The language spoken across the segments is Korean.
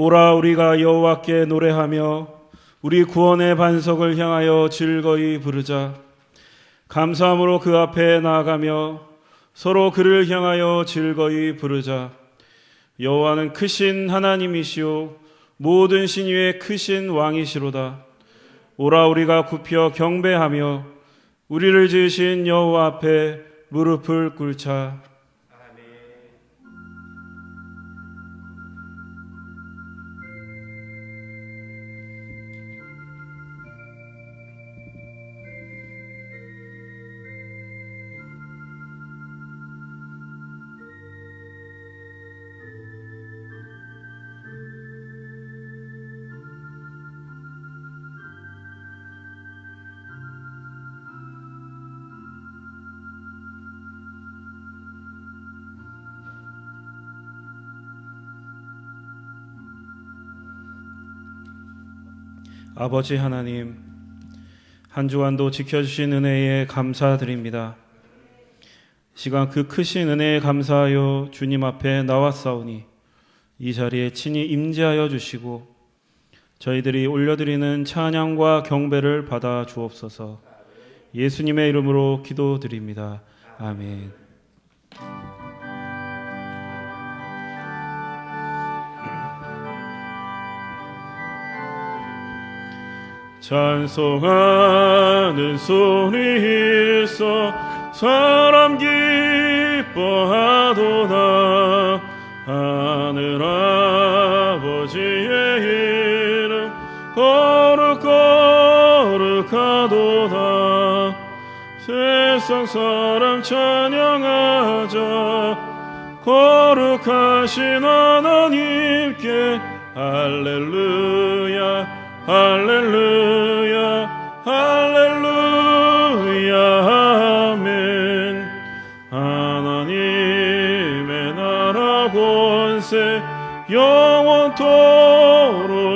오라 우리가 여호와께 노래하며 우리 구원의 반석을 향하여 즐거이 부르자. 감사함으로 그 앞에 나아가며 서로 그를 향하여 즐거이 부르자. 여호와는 크신 하나님이시오 모든 신 위에 크신 왕이시로다. 오라 우리가 굽혀 경배하며 우리를 지으신 여호와 앞에 무릎을 꿇자. 아버지 하나님, 한 주간도 지켜주신 은혜에 감사드립니다. 시간 그 크신 은혜에 감사하여 주님 앞에 나왔사오니 이 자리에 친히 임재하여 주시고 저희들이 올려드리는 찬양과 경배를 받아 주옵소서. 예수님의 이름으로 기도드립니다. 아멘. 찬송하는 소리 있어 사람 기뻐하도다. 하늘 아버지의 이름 거룩거룩하도다. 세상 사람 찬양하자. 거룩하신 하나님께 할렐루야 할렐루야 할렐루야 아멘. 하나님의 나라 권세 영원토록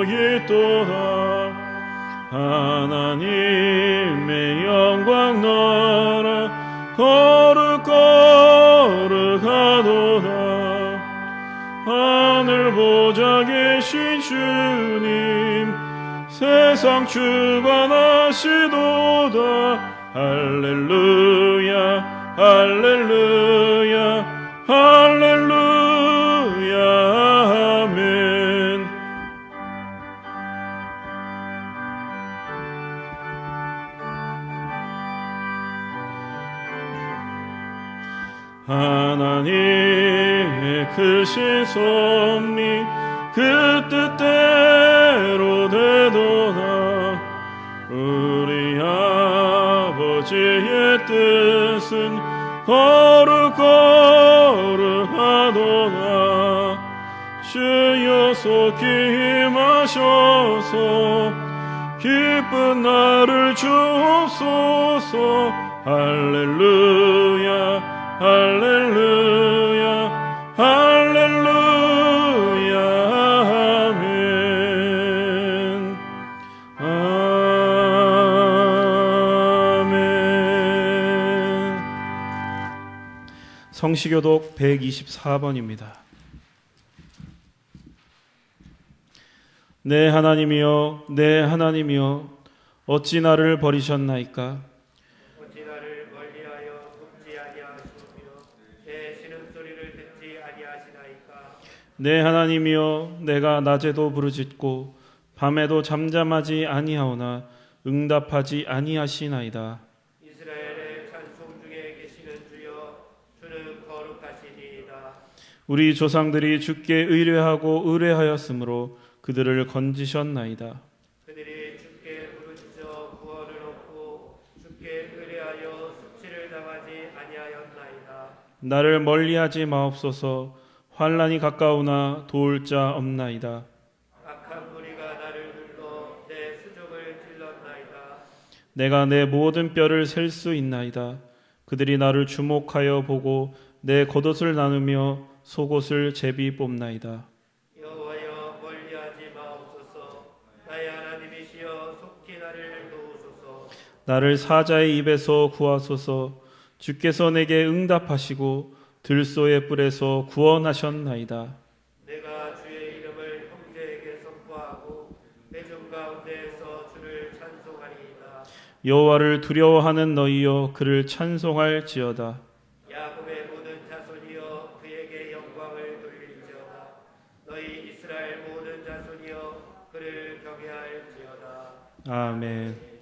있도다. 하나님의 영광 나라 거룩거룩하도다. 하늘 보좌 계신 주님 세상 주관하시도다. 할렐루야 할렐루야 할렐루야 아멘. 하나님의 크신 섭리 그 뜻대로 되도다. 우리 아버지의 뜻은 거룩거룩하도다. 주여 속히 임하셔서 기쁜 나를 주옵소서. 할렐루야 할렐루야 할렐루야 아멘. 아멘. 성시교독 124번입니다. 내 하나님이여 내 하나님이여 어찌 나를 버리셨나이까. 내 하나님이여 내가 낮에도 부르짖고 밤에도 잠잠하지 아니하오나 응답하지 아니하시나이다. 이스라엘의 찬송 중에 계시는 주여 주는 거룩하시니이다. 우리 조상들이 주께 의뢰하고 의뢰하였으므로 그들을 건지셨나이다. 그들이 주께 부르짖어 구원을 얻고 주께 의뢰하여 수치를 당하지 아니하였나이다. 나를 멀리하지 마옵소서. 환난이 가까우나 도울 자 없나이다. 악한 무리가 나를 눌러 내 수족을 찔렀나이다. 내가 내 모든 뼈를 셀 수 있나이다. 그들이 나를 주목하여 보고 내 겉옷을 나누며 속옷을 제비 뽑나이다. 여호와여 멀리하지 마옵소서. 나의 하나님이시여 속히 나를 도우소서. 나를 사자의 입에서 구하소서. 주께서 내게 응답하시고 들소의 뿔에서 구원하셨나이다. 내가 주의 이름을 형제에게 여호와를 두려워하는 너희여 그를 찬송할지어다. 야곱의 모든 자손이여 그에게 영광을 돌릴지어다. 너희 이스라엘 모든 자손이여 그를 경외할지어다. 아멘.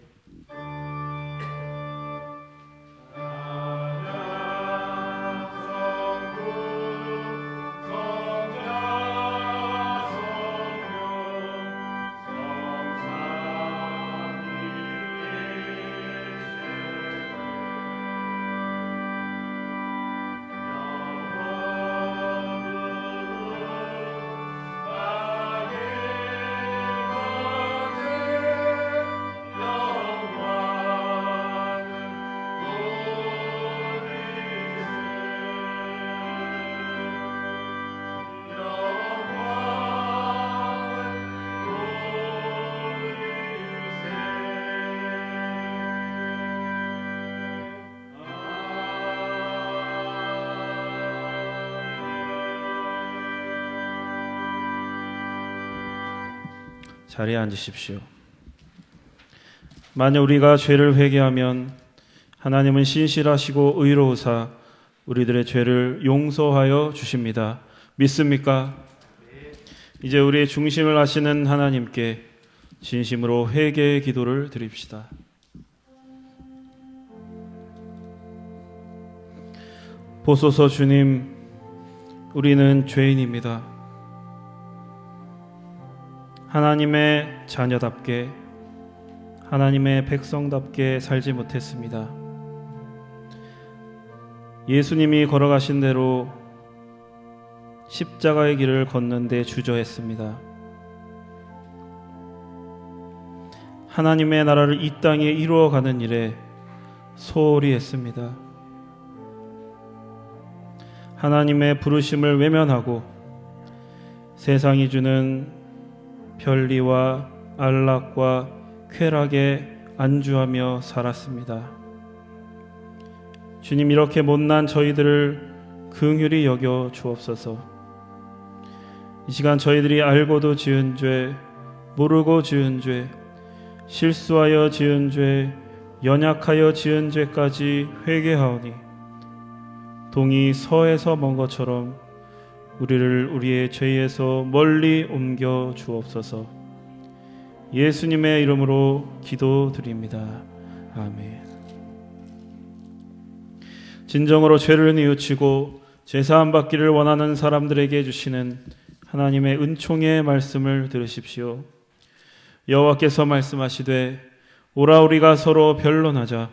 자리에 앉으십시오. 만약 우리가 죄를 회개하면 하나님은 신실하시고 의로우사 우리들의 죄를 용서하여 주십니다. 믿습니까? 이제 우리의 중심을 아시는 하나님께 진심으로 회개의 기도를 드립시다. 보소서 주님, 우리는 죄인입니다. 하나님의 자녀답게, 하나님의 백성답게 살지 못했습니다. 예수님이 걸어가신 대로 십자가의 길을 걷는데 주저했습니다. 하나님의 나라를 이 땅에 이루어가는 일에 소홀히 했습니다. 하나님의 부르심을 외면하고 세상이 주는 편리와 안락과 쾌락에 안주하며 살았습니다. 주님, 이렇게 못난 저희들을 긍휼히 여겨 주옵소서. 이 시간 저희들이 알고도 지은 죄, 모르고 지은 죄, 실수하여 지은 죄, 연약하여 지은 죄까지 회개하오니 동이 서에서 먼 것처럼 우리를 우리의 죄에서 멀리 옮겨 주옵소서. 예수님의 이름으로 기도드립니다. 아멘. 진정으로 죄를 뉘우치고 제사함 받기를 원하는 사람들에게 주시는 하나님의 은총의 말씀을 들으십시오. 여호와께서 말씀하시되 오라 우리가 서로 변론하자.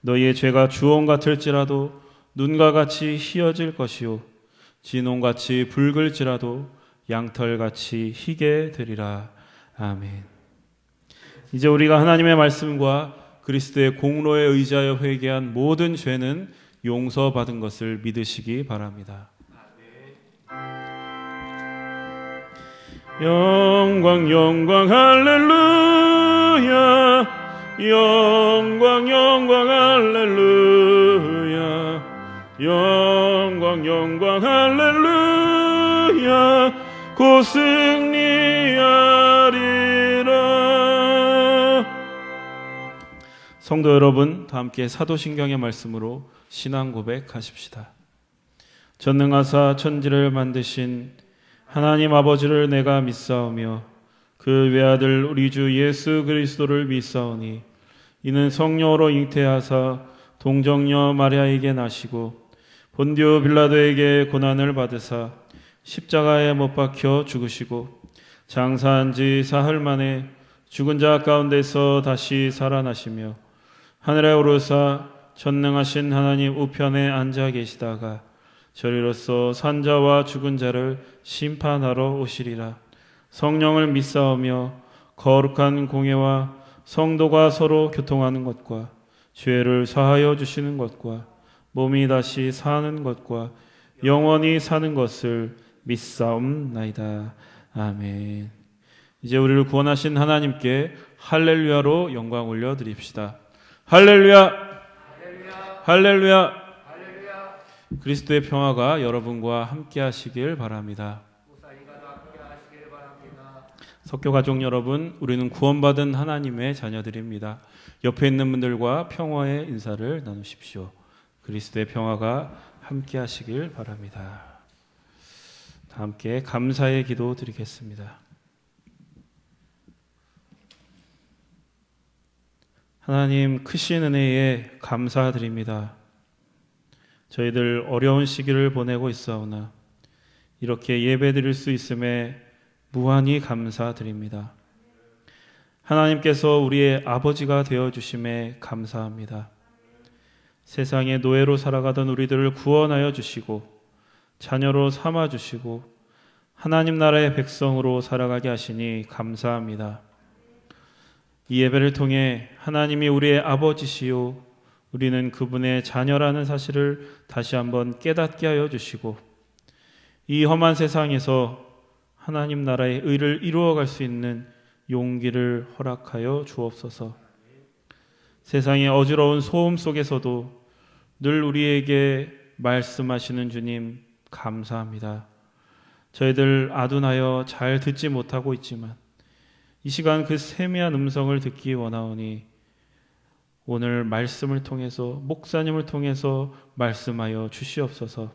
너희의 죄가 주홍 같을지라도 눈과 같이 희어질 것이요 진홍같이 붉을지라도 양털같이 희게 되리라. 아멘. 이제 우리가 하나님의 말씀과 그리스도의 공로에 의지하여 회개한 모든 죄는 용서받은 것을 믿으시기 바랍니다. 영광 영광 할렐루야, 영광 영광 할렐루야, 영광 영광 할렐루야, 곧 승리하리라. 성도 여러분, 다 함께 사도신경의 말씀으로 신앙 고백하십시다. 전능하사 천지를 만드신 하나님 아버지를 내가 믿사오며 그 외아들 우리 주 예수 그리스도를 믿사오니 이는 성령으로 잉태하사 동정녀 마리아에게 나시고 본디오 빌라도에게 고난을 받으사 십자가에 못 박혀 죽으시고 장사한 지 사흘 만에 죽은 자 가운데서 다시 살아나시며 하늘에 오르사 전능하신 하나님 우편에 앉아 계시다가 저리로서 산자와 죽은 자를 심판하러 오시리라. 성령을 믿사오며 거룩한 공예와 성도가 서로 교통하는 것과 죄를 사하여 주시는 것과 몸이 다시 사는 것과 영원히 사는 것을 믿사옵나이다. 아멘. 이제 우리를 구원하신 하나님께 할렐루야로 영광 올려드립시다. 할렐루야, 할렐루야. 그리스도의 평화가 여러분과 함께 하시길 바랍니다. 석교 가족 여러분, 우리는 구원받은 하나님의 자녀들입니다. 옆에 있는 분들과 평화의 인사를 나누십시오. 그리스도의 평화가 함께 하시길 바랍니다. 다 함께 감사의 기도 드리겠습니다. 하나님 크신 은혜에 감사드립니다. 저희들 어려운 시기를 보내고 있사오나 이렇게 예배드릴 수 있음에 무한히 감사드립니다. 하나님께서 우리의 아버지가 되어주심에 감사합니다. 세상의 노예로 살아가던 우리들을 구원하여 주시고 자녀로 삼아주시고 하나님 나라의 백성으로 살아가게 하시니 감사합니다. 이 예배를 통해 하나님이 우리의 아버지시요 우리는 그분의 자녀라는 사실을 다시 한번 깨닫게 하여 주시고 이 험한 세상에서 하나님 나라의 의를 이루어갈 수 있는 용기를 허락하여 주옵소서. 세상의 어지러운 소음 속에서도 늘 우리에게 말씀하시는 주님 감사합니다. 저희들 아둔하여 잘 듣지 못하고 있지만 이 시간 그 세미한 음성을 듣기 원하오니 오늘 말씀을 통해서 목사님을 통해서 말씀하여 주시옵소서.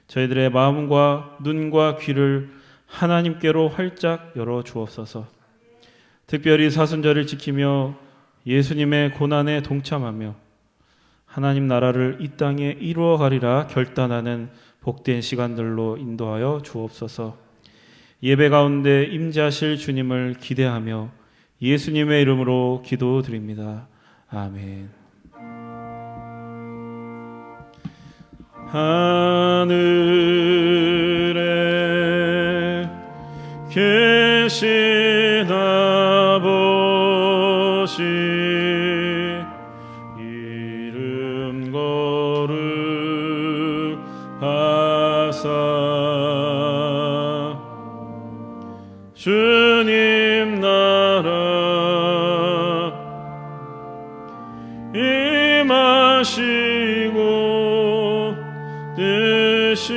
저희들의 마음과 눈과 귀를 하나님께로 활짝 열어 주옵소서. 특별히 사순절을 지키며 예수님의 고난에 동참하며 하나님 나라를 이 땅에 이루어 가리라 결단하는 복된 시간들로 인도하여 주옵소서. 예배 가운데 임재하실 주님을 기대하며 예수님의 이름으로 기도드립니다. 아멘. 하늘에 계신 아버지 이름 거룩하사 주님 나라 임하시고 뜻이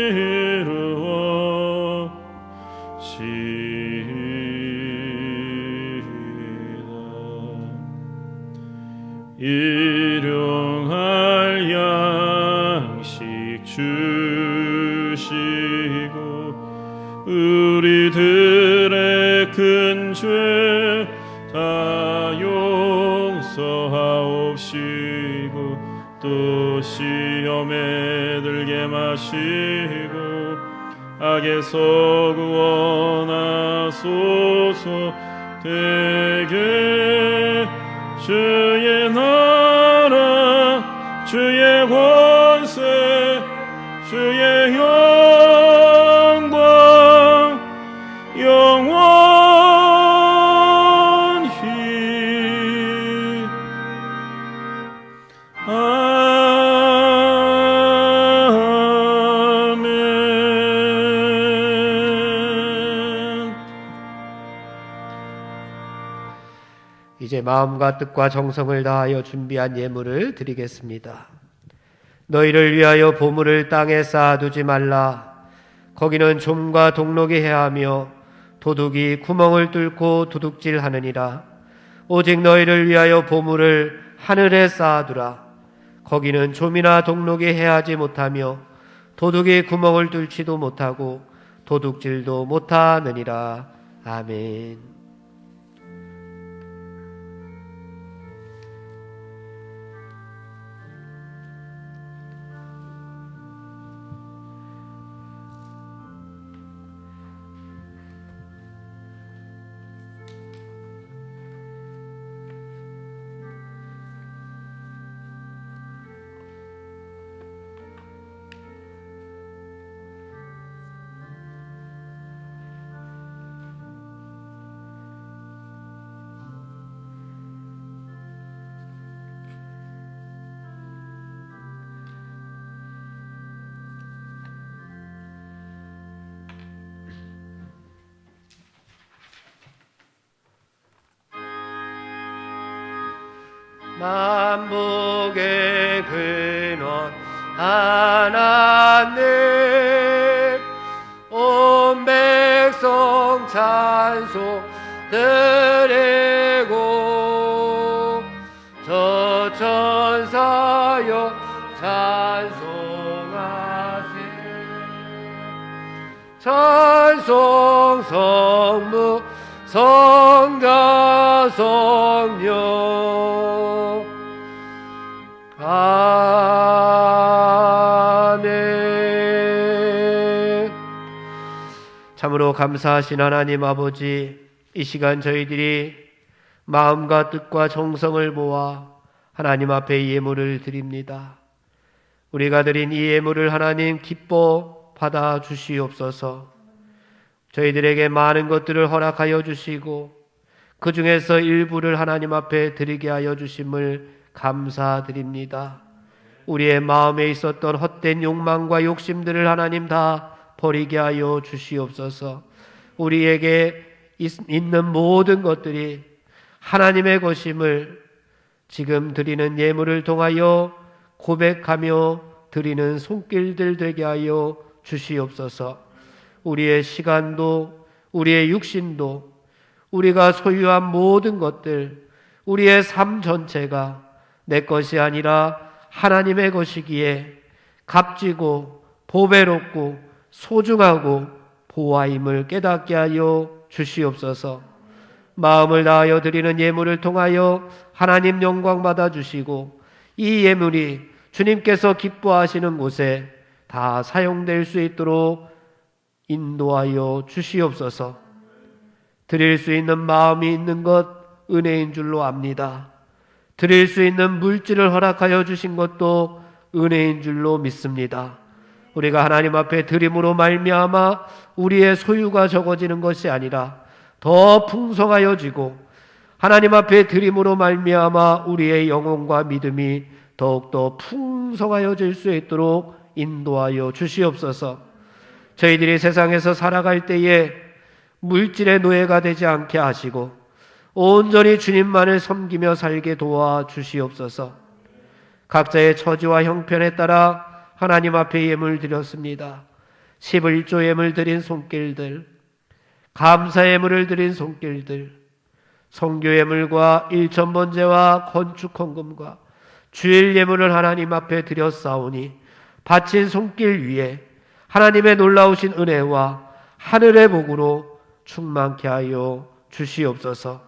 이루어지이다. 일용할 양식 주시고 우리들의 큰 죄 다 용서하옵시고 또 시험에 들게 마시고 악에서 구원하소서. 되게 주의 나라 주의 권세 주의 영광 영원히 아멘. 이제 마음과 뜻과 정성을 다하여 준비한 예물을 드리겠습니다. 너희를 위하여 보물을 땅에 쌓아두지 말라. 거기는 좀과 동록이 해하며 도둑이 구멍을 뚫고 도둑질하느니라. 오직 너희를 위하여 보물을 하늘에 쌓아두라. 거기는 좀이나 동록이 해하지 못하며 도둑이 구멍을 뚫지도 못하고 도둑질도 못하느니라. 아멘. 만복의 근원 하나님 온 백성 찬송 드리고 저 천사여 찬송하세. 찬송 성부 성자 성령 아멘. 참으로 감사하신 하나님 아버지, 이 시간 저희들이 마음과 뜻과 정성을 모아 하나님 앞에 예물을 드립니다. 우리가 드린 이 예물을 하나님 기뻐 받아 주시옵소서. 저희들에게 많은 것들을 허락하여 주시고 그 중에서 일부를 하나님 앞에 드리게 하여 주심을 감사드립니다. 우리의 마음에 있었던 헛된 욕망과 욕심들을 하나님 다 버리게 하여 주시옵소서. 우리에게 있는 모든 것들이 하나님의 것임을 지금 드리는 예물을 통하여 고백하며 드리는 손길들 되게 하여 주시옵소서. 우리의 시간도 우리의 육신도 우리가 소유한 모든 것들, 우리의 삶 전체가 내 것이 아니라 하나님의 것이기에 값지고 보배롭고 소중하고 보아임을 깨닫게 하여 주시옵소서. 마음을 다하여 드리는 예물을 통하여 하나님 영광 받아 주시고 이 예물이 주님께서 기뻐하시는 곳에 다 사용될 수 있도록 인도하여 주시옵소서. 드릴 수 있는 마음이 있는 것 은혜인 줄로 압니다. 드릴 수 있는 물질을 허락하여 주신 것도 은혜인 줄로 믿습니다. 우리가 하나님 앞에 드림으로 말미암아 우리의 소유가 적어지는 것이 아니라 더 풍성하여지고 하나님 앞에 드림으로 말미암아 우리의 영혼과 믿음이 더욱더 풍성하여질 수 있도록 인도하여 주시옵소서. 저희들이 세상에서 살아갈 때에 물질의 노예가 되지 않게 하시고 온전히 주님만을 섬기며 살게 도와 주시옵소서. 각자의 처지와 형편에 따라 하나님 앞에 예물 드렸습니다. 11조 예물 드린 손길들, 감사 예물을 드린 손길들, 성교 예물과 일천번제와 건축 헌금과 주일 예물을 하나님 앞에 드렸사오니 바친 손길 위에 하나님의 놀라우신 은혜와 하늘의 복으로 충만케 하여 주시옵소서.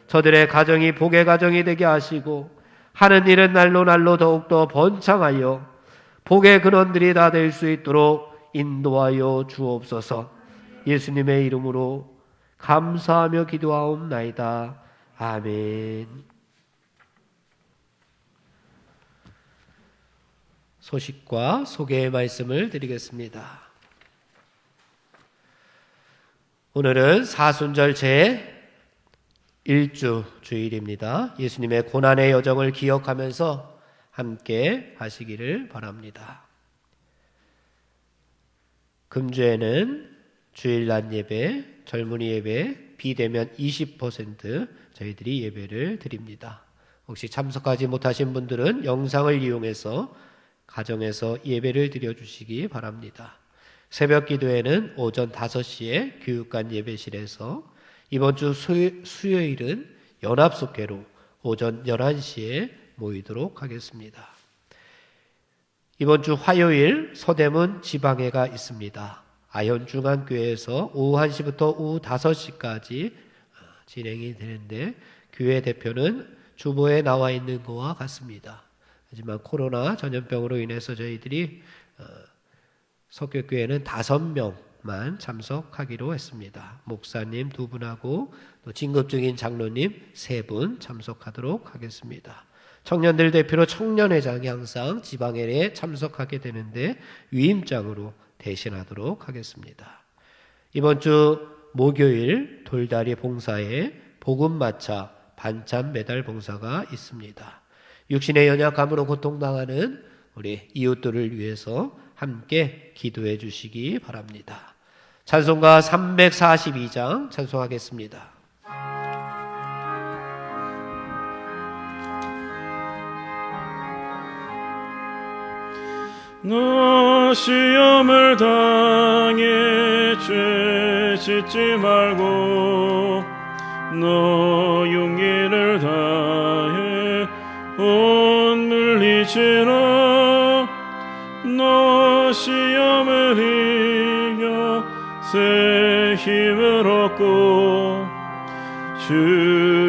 저들의 가정이 복의 가정이 되게 하시고 하는 일은 날로 날로 더욱더 번창하여 복의 근원들이 다 될 수 있도록 인도하여 주옵소서. 예수님의 이름으로 감사하며 기도하옵나이다. 아멘. 소식과 소개의 말씀을 드리겠습니다. 오늘은 사순절 제1주 주일입니다. 예수님의 고난의 여정을 기억하면서 함께 하시기를 바랍니다. 금주에는 주일 낮 예배, 젊은이 예배, 비대면 20% 저희들이 예배를 드립니다. 혹시 참석하지 못하신 분들은 영상을 이용해서 가정에서 예배를 드려주시기 바랍니다. 새벽 기도회는 오전 5시에 교육관 예배실에서, 이번 주 수요일은 연합속회로 오전 11시에 모이도록 하겠습니다. 이번 주 화요일 서대문 지방회가 있습니다. 아현중앙교회에서 오후 1시부터 오후 5시까지 진행이 되는데 교회 대표는 주보에 나와 있는 것과 같습니다. 하지만 코로나 전염병으로 인해서 저희들이 석교교회는 5명만 참석하기로 했습니다. 목사님 2분하고 또 진급적인 장로님 3분 참석하도록 하겠습니다. 청년들 대표로 청년회장이 항상 지방회에 참석하게 되는데 위임장으로 대신하도록 하겠습니다. 이번 주 목요일 돌다리 봉사에 복음마차 반찬 배달 봉사가 있습니다. 육신의 연약함으로 고통당하는 우리 이웃들을 위해서 함께 기도해 주시기 바랍니다. 찬송가 342장 찬송하겠습니다. 너 시험을 당해 죄 짓지 말고 너 용기를 다해 온 물리치라 너 시험을 이겨 새 힘을 얻고 주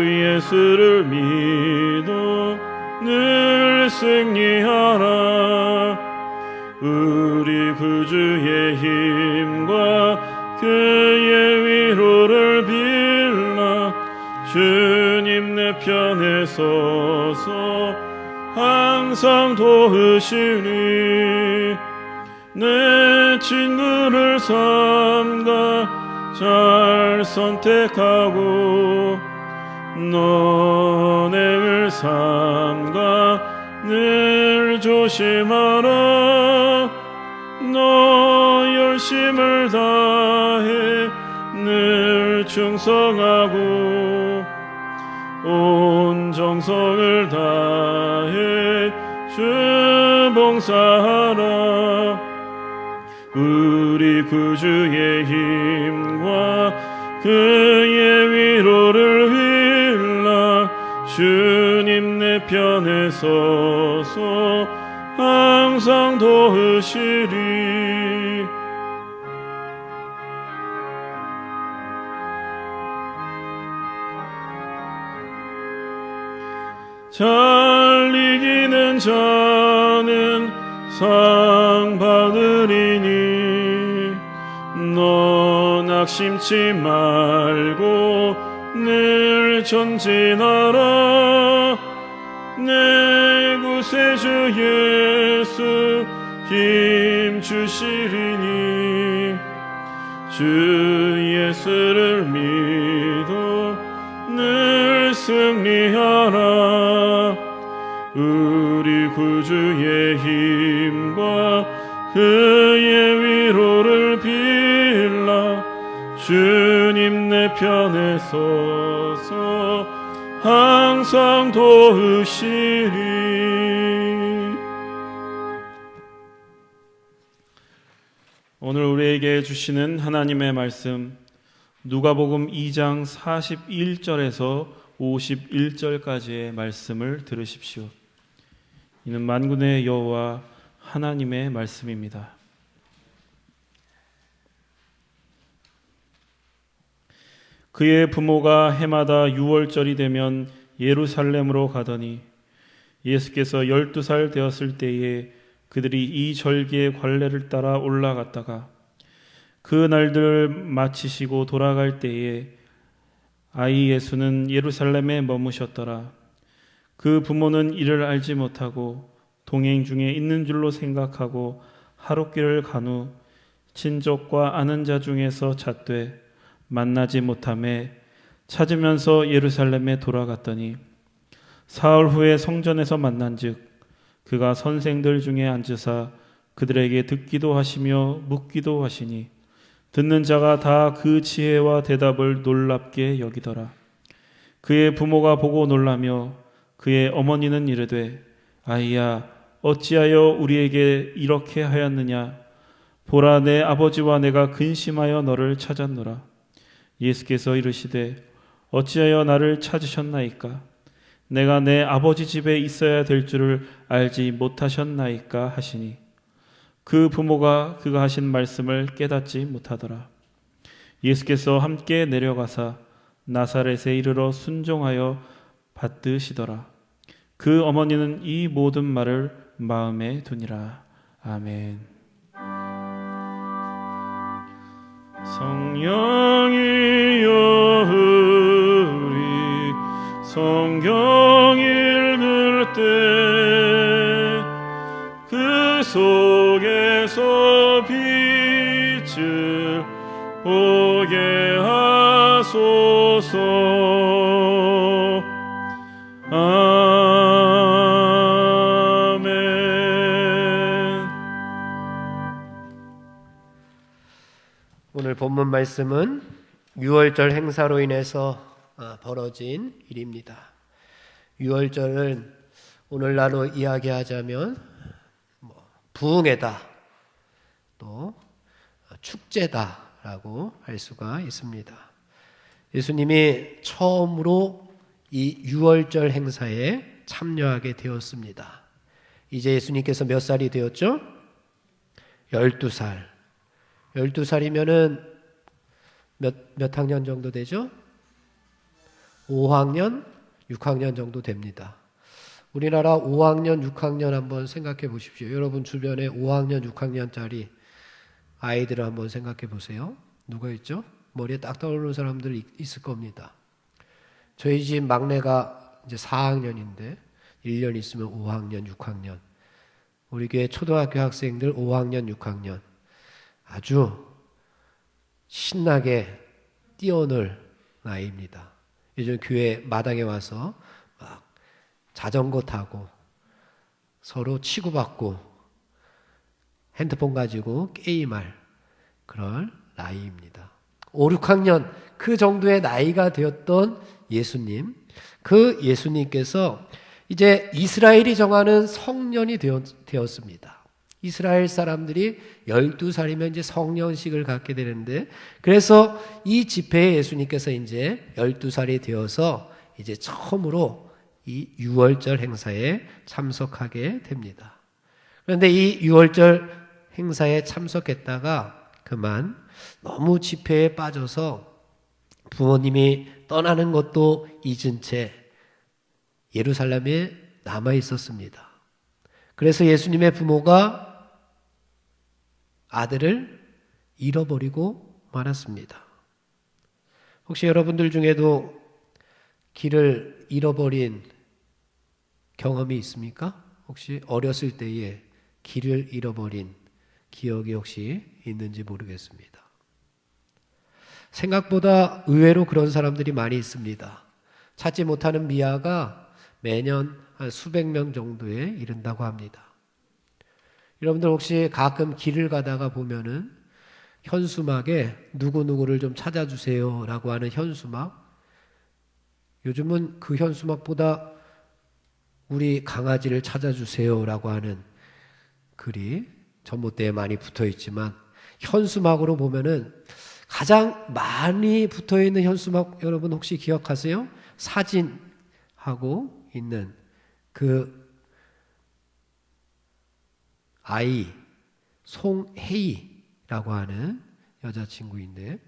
예수를 믿어 늘 승리하라 우리 구주의 힘과 그의 위로를 빌라 주님 내 편에 서서 항상 도우시니 내 친구를 삼가 잘 선택하고 너네를 삼가 늘 조심하라 너 열심을 다해 늘 충성하고 온 정성을 다해 주 봉사하라 우리 구주의 힘과 그의 위로를 빌라 주님 내 편에 서서 항상 도우시리 잘 이기는 자는 상 받으리니 너 낙심치 말고 늘 전진하라 내 구세주 예수 힘 주시리니 주 예수를 믿어 늘 승리하라 우리 구주의 힘과 그의 위로를 빌라 주님 내 편에 서서 항상 도우시리. 오늘 우리에게 주시는 하나님의 말씀 누가복음 2장 41절에서 51절까지의 말씀을 들으십시오. 이는 만군의 여호와 하나님의 말씀입니다. 그의 부모가 해마다 유월절이 되면 예루살렘으로 가더니 예수께서 12살 되었을 때에 그들이 이 절기의 관례를 따라 올라갔다가 그 날들을 마치시고 돌아갈 때에 아이 예수는 예루살렘에 머무셨더라. 그 부모는 이를 알지 못하고 동행 중에 있는 줄로 생각하고 하룻길을 간 후 친족과 아는 자 중에서 잣되 만나지 못하매 찾으면서 예루살렘에 돌아갔더니 사흘 후에 성전에서 만난즉 그가 선생들 중에 앉으사 그들에게 듣기도 하시며 묻기도 하시니 듣는 자가 다 그 지혜와 대답을 놀랍게 여기더라. 그의 부모가 보고 놀라며 그의 어머니는 이르되 아이야 어찌하여 우리에게 이렇게 하였느냐 보라 내 아버지와 내가 근심하여 너를 찾았노라. 예수께서 이르시되 어찌하여 나를 찾으셨나이까 내가 내 아버지 집에 있어야 될 줄을 알지 못하셨나이까 하시니 그 부모가 그가 하신 말씀을 깨닫지 못하더라. 예수께서 함께 내려가사 나사렛에 이르러 순종하여 받드시더라. 그 어머니는 이 모든 말을 마음에 두니라. 아멘. 성령이여 우리 성경 읽을 때 그 속에서 빛을 보게 하소서. 오늘 본문 말씀은 유월절 행사로 인해서 벌어진 일입니다. 유월절은 오늘날로 이야기하자면 부흥회다, 또 축제다라고 할 수가 있습니다. 예수님이 처음으로 이 유월절 행사에 참여하게 되었습니다. 이제 예수님께서 몇 살이 되었죠? 12살. 12살이면은 몇 학년 정도 되죠? 5학년, 6학년 정도 됩니다. 우리나라 5학년, 6학년 한번 생각해 보십시오. 여러분 주변에 5학년, 6학년짜리 아이들을 한번 생각해 보세요. 누가 있죠? 머리에 딱 떠오르는 사람들 있을 겁니다. 저희 집 막내가 이제 4학년인데 1년 있으면 5학년, 6학년. 우리 교회 초등학교 학생들 5학년, 6학년. 아주 신나게 뛰어놀 나이입니다. 요즘 교회 마당에 와서 막 자전거 타고 서로 치고받고 핸드폰 가지고 게임할 그런 나이입니다. 5, 6학년 그 정도의 나이가 되었던 예수님, 그 예수님께서 이제 이스라엘이 정하는 성년이 되었습니다. 이스라엘 사람들이 12살이면 이제 성년식을 갖게 되는데, 그래서 이 집회에 예수님께서 이제 12살이 되어서 이제 처음으로 이 유월절 행사에 참석하게 됩니다. 그런데 이 유월절 행사에 참석했다가 그만 너무 집회에 빠져서 부모님이 떠나는 것도 잊은 채 예루살렘에 남아 있었습니다. 그래서 예수님의 부모가 아들을 잃어버리고 말았습니다. 혹시 여러분들 중에도 길을 잃어버린 경험이 있습니까? 혹시 어렸을 때에 길을 잃어버린 기억이 혹시 있는지 모르겠습니다. 생각보다 의외로 그런 사람들이 많이 있습니다. 찾지 못하는 미아가 매년 한 수백 명 정도에 이른다고 합니다. 여러분들 혹시 가끔 길을 가다가 보면은 현수막에 누구누구를 좀 찾아주세요 라고 하는 현수막, 요즘은 그 현수막보다 우리 강아지를 찾아주세요 라고 하는 글이 전봇대에 많이 붙어 있지만, 현수막으로 보면은 가장 많이 붙어 있는 현수막 여러분 혹시 기억하세요? 사진하고 있는 그 아이 송혜이라고 하는 여자친구인데,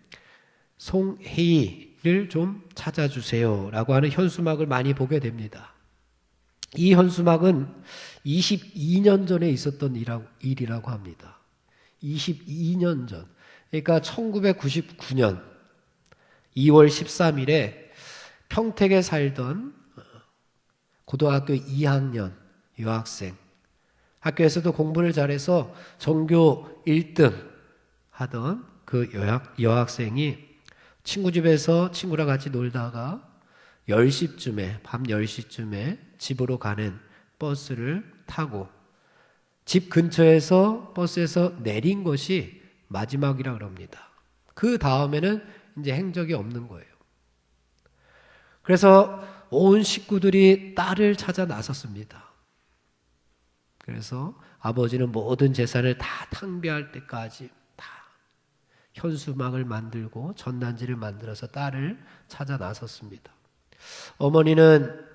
송혜이를 좀 찾아주세요 라고 하는 현수막을 많이 보게 됩니다. 이 현수막은 22년 전에 있었던 일이라고 합니다. 22년 전. 그러니까 1999년 2월 13일에 평택에 살던 고등학교 2학년 여학생, 학교에서도 공부를 잘해서 전교 1등 하던 그 여학생이 친구 집에서 친구랑 같이 놀다가 10시쯤에, 밤 10시쯤에 집으로 가는 버스를 타고 집 근처에서 버스에서 내린 것이 마지막이라 그럽니다. 그 다음에는 이제 행적이 없는 거예요. 그래서 온 식구들이 딸을 찾아 나섰습니다. 그래서 아버지는 모든 재산을 다 탕비할 때까지 다 현수막을 만들고 전단지를 만들어서 딸을 찾아 나섰습니다. 어머니는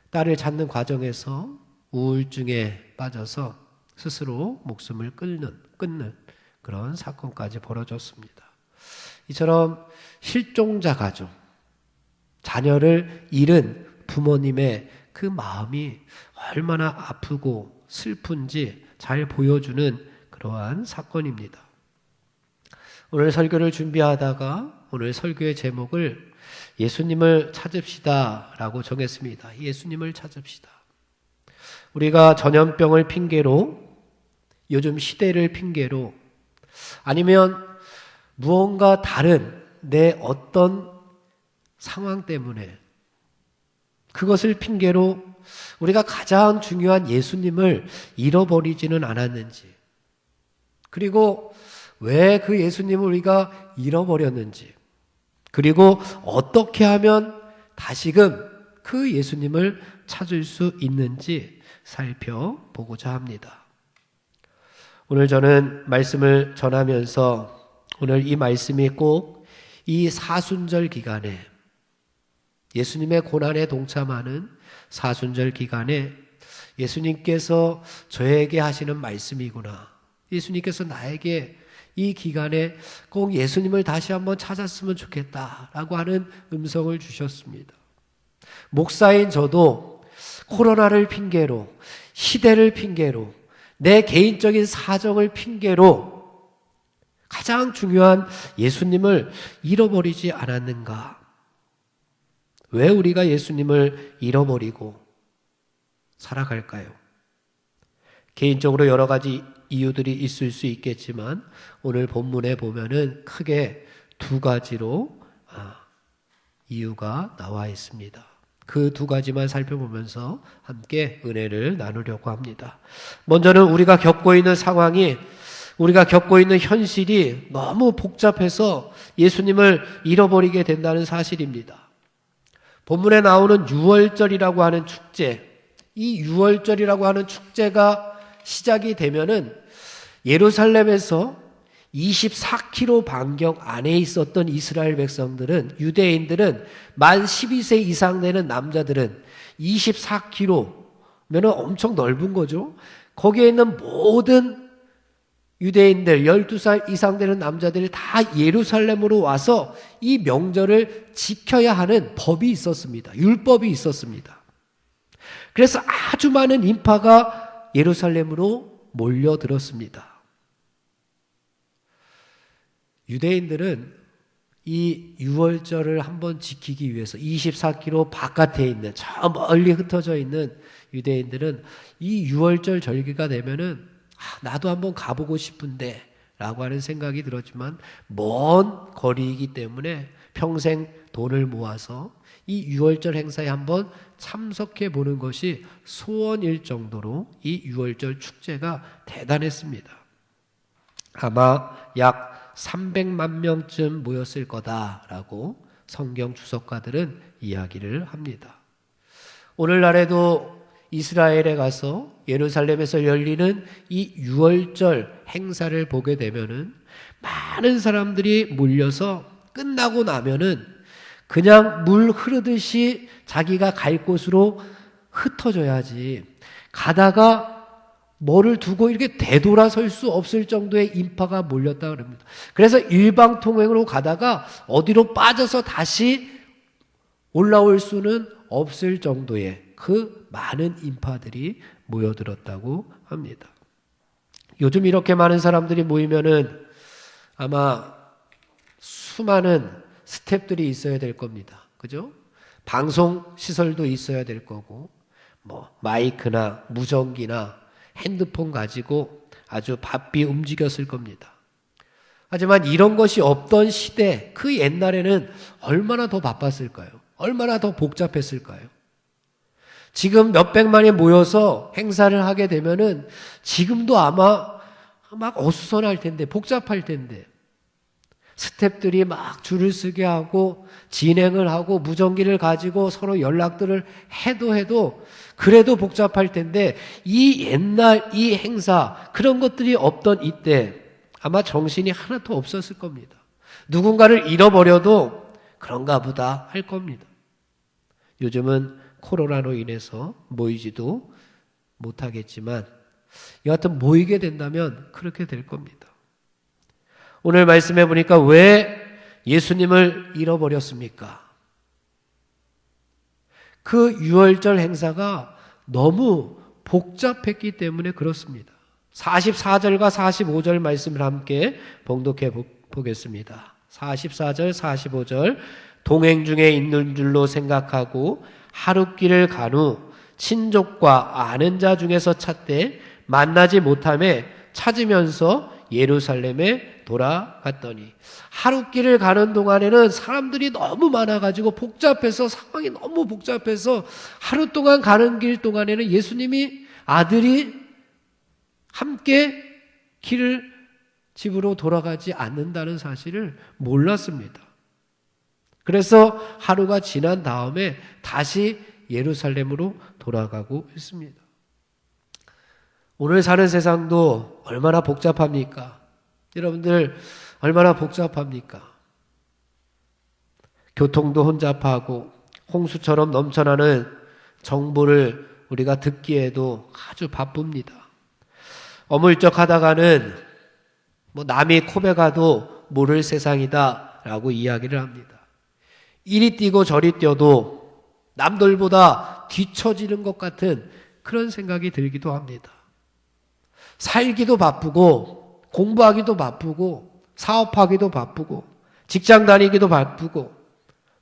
딸을 찾는 과정에서 우울증에 빠져서 스스로 목숨을 끊는 그런 사건까지 벌어졌습니다. 이처럼 실종자 가족, 자녀를 잃은 부모님의 그 마음이 얼마나 아프고 슬픈지 잘 보여주는 그러한 사건입니다. 오늘 설교를 준비하다가 오늘 설교의 제목을 예수님을 찾읍시다 라고 정했습니다. 예수님을 찾읍시다. 우리가 전염병을 핑계로, 요즘 시대를 핑계로, 아니면 무언가 다른 내 어떤 상황 때문에, 그것을 핑계로 우리가 가장 중요한 예수님을 잃어버리지는 않았는지, 그리고 왜 그 예수님을 우리가 잃어버렸는지, 그리고 어떻게 하면 다시금 그 예수님을 찾을 수 있는지 살펴보고자 합니다. 오늘 저는 말씀을 전하면서 오늘 이 말씀이 꼭 이 사순절 기간에 예수님의 고난에 동참하는 사순절 기간에 예수님께서 저에게 하시는 말씀이구나. 예수님께서 나에게 이 기간에 꼭 예수님을 다시 한번 찾았으면 좋겠다라고 하는 음성을 주셨습니다. 목사인 저도 코로나를 핑계로, 시대를 핑계로, 내 개인적인 사정을 핑계로 가장 중요한 예수님을 잃어버리지 않았는가? 왜 우리가 예수님을 잃어버리고 살아갈까요? 개인적으로 여러 가지 이유들이 있을 수 있겠지만 오늘 본문에 보면은 크게 두 가지로 이유가 나와 있습니다. 그 두 가지만 살펴보면서 함께 은혜를 나누려고 합니다. 먼저는 우리가 겪고 있는 상황이, 우리가 겪고 있는 현실이 너무 복잡해서 예수님을 잃어버리게 된다는 사실입니다. 본문에 나오는 유월절이라고 하는 축제, 이 유월절이라고 하는 축제가 시작이 되면은 예루살렘에서 24km 반경 안에 있었던 이스라엘 백성들은, 유대인들은 만 12세 이상 되는 남자들은 24km면은 엄청 넓은 거죠. 거기에 있는 모든 유대인들 12살 이상 되는 남자들이 다 예루살렘으로 와서 이 명절을 지켜야 하는 법이 있었습니다. 율법이 있었습니다. 그래서 아주 많은 인파가 예루살렘으로 몰려들었습니다. 유대인들은 이 유월절을 한번 지키기 위해서 24km 바깥에 있는, 저 멀리 흩어져 있는 유대인들은 이 유월절 절기가 되면은 나도 한번 가보고 싶은데 라고 하는 생각이 들었지만 먼 거리이기 때문에 평생 돈을 모아서 이 유월절 행사에 한번 참석해 보는 것이 소원일 정도로 이 유월절 축제가 대단했습니다. 아마 약 300만 명쯤 모였을 거다라고 성경 주석가들은 이야기를 합니다. 오늘날에도 이스라엘에 가서 예루살렘에서 열리는 이 유월절 행사를 보게 되면은 많은 사람들이 몰려서 끝나고 나면은 그냥 물 흐르듯이 자기가 갈 곳으로 흩어져야지, 가다가 뭐를 두고 이렇게 되돌아설 수 없을 정도의 인파가 몰렸다 그럽니다. 그래서 일방통행으로 가다가 어디로 빠져서 다시 올라올 수는 없을 정도의 그 많은 인파들이 모여들었다고 합니다. 요즘 이렇게 많은 사람들이 모이면은 아마 수많은 스태프들이 있어야 될 겁니다. 그죠? 방송 시설도 있어야 될 거고, 뭐 마이크나 무전기나 핸드폰 가지고 아주 바삐 움직였을 겁니다. 하지만 이런 것이 없던 시대, 그 옛날에는 얼마나 더 바빴을까요? 얼마나 더 복잡했을까요? 지금 몇백만이 모여서 행사를 하게 되면은 지금도 아마 막 어수선할 텐데, 복잡할 텐데, 스태프들이 막 줄을 서게 하고 진행을 하고 무전기를 가지고 서로 연락들을 해도 그래도 복잡할 텐데, 이 옛날 이 행사, 그런 것들이 없던 이때 아마 정신이 하나도 없었을 겁니다. 누군가를 잃어버려도 그런가 보다 할 겁니다. 요즘은 코로나로 인해서 모이지도 못하겠지만 여하튼 모이게 된다면 그렇게 될 겁니다. 오늘 말씀해 보니까 왜 예수님을 잃어버렸습니까? 그 유월절 행사가 너무 복잡했기 때문에 그렇습니다. 44절과 45절 말씀을 함께 봉독해 보겠습니다. 44절, 45절. 동행 중에 있는 줄로 생각하고 하룻길을 간 후 친족과 아는 자 중에서 찾되 만나지 못하매 찾으면서 예루살렘에 돌아갔더니, 하룻길을 가는 동안에는 사람들이 너무 많아가지고 복잡해서, 상황이 너무 복잡해서 하루 동안 가는 길 동안에는 예수님이 아들이 함께 길을 집으로 돌아가지 않는다는 사실을 몰랐습니다. 그래서 하루가 지난 다음에 다시 예루살렘으로 돌아가고 있습니다. 오늘 사는 세상도 얼마나 복잡합니까? 여러분들 얼마나 복잡합니까? 교통도 혼잡하고 홍수처럼 넘쳐나는 정보를 우리가 듣기에도 아주 바쁩니다. 어물쩍하다가는 남이 코 베가도 모를 세상이다 라고 이야기를 합니다. 이리 뛰고 저리 뛰어도 남들보다 뒤처지는 것 같은 그런 생각이 들기도 합니다. 살기도 바쁘고 공부하기도 바쁘고 사업하기도 바쁘고 직장 다니기도 바쁘고